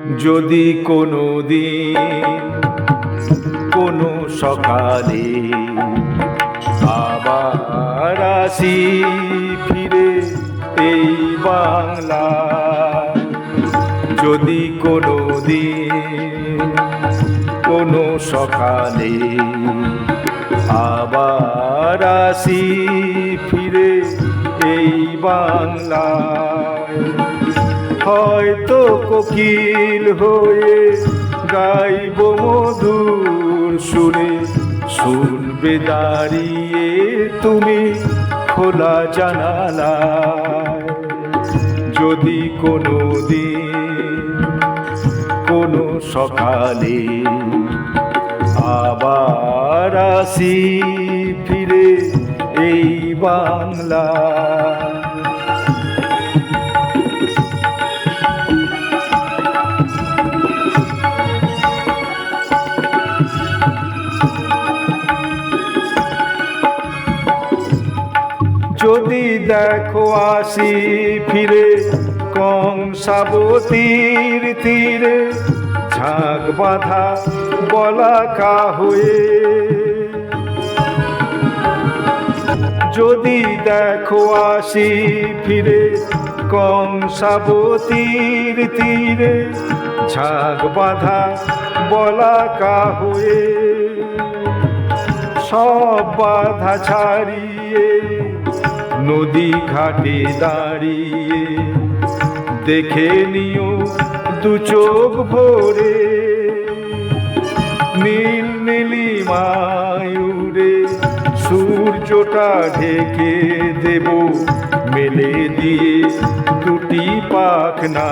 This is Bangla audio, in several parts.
যদি কোনো দিন কোনো সকালে আবার আসি ফিরে এই বাংলা, যদি কোনো দিন কোনো সকালে আবার আসি ফিরে এই বাংলা, হয়তো কোকিল হয়ে গাইব মধুর সুরে, শুনবে দাঁড়িয়ে তুমি খোলা জানালায়। যদি কোনো দিন কোনো সকালে আবার আসি ফিরে এই বাংলা। যদি দেখো আসি ফিরে কংসাবতীর তীরে, ঝাঁক বাঁধা বলাকা হয়ে, যদি দেখো আসি ফিরে কংসাবতীর তীরে, ঝাঁক বাঁধা বলাকা হয়ে, সব বাধা ছাড়িয়ে নদী ঘাটে দাঁড়িয়ে দেখে নিও দু চোখ ভরে, নীল নীলিমায় উড়ে সূর্যটা ঢেকে দেব মেলে দিয়ে দুটি পাখনা।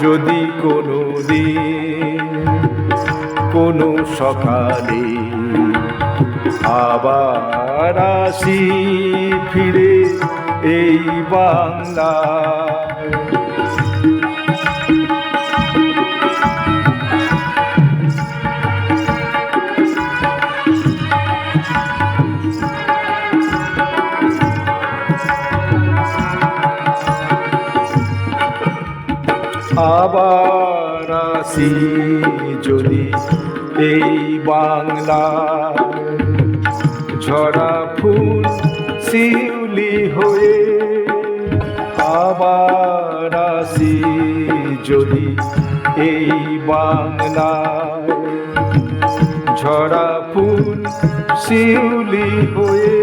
যদি কোনো দিন কোনো সকালে আবার আসি ফিরে এই বাংলা। আবার আসি যদি এই বাংলা, ঝরা ফুল শিউলি হয়ে। আবার আসি যদি এই বাংলা, ঝরা ফুল শিউলি হয়ে।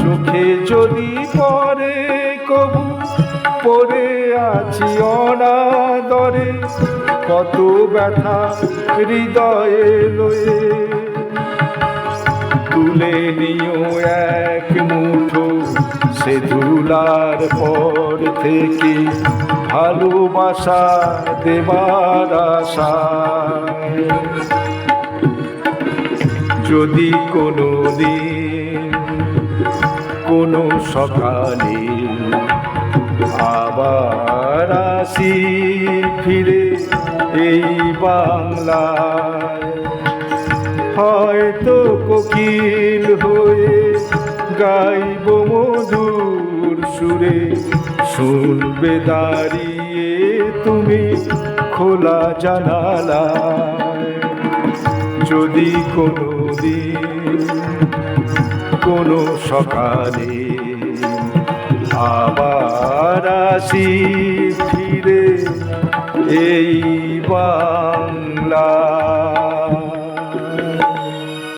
চোখে যদি পরে কবু পড়ে আছি অনাদরে, কত ব্যথা হৃদয়ে লয়ে, তুলে নিও এক মুঠো সে ধুলার পর থেকে ভালোবাসা দেবার আশায়। যদি কোনো দিন কোনো সকালে আবার আসি ফিরে এই বাংলায়, হয়তো কোকিল হয়ে গাইব মধুর সুরে, শুনবে দাঁড়িয়ে তুমি খোলা জানালায়। যদি কোনো দিন কোনো সকালে আবার আসি ফিরে এই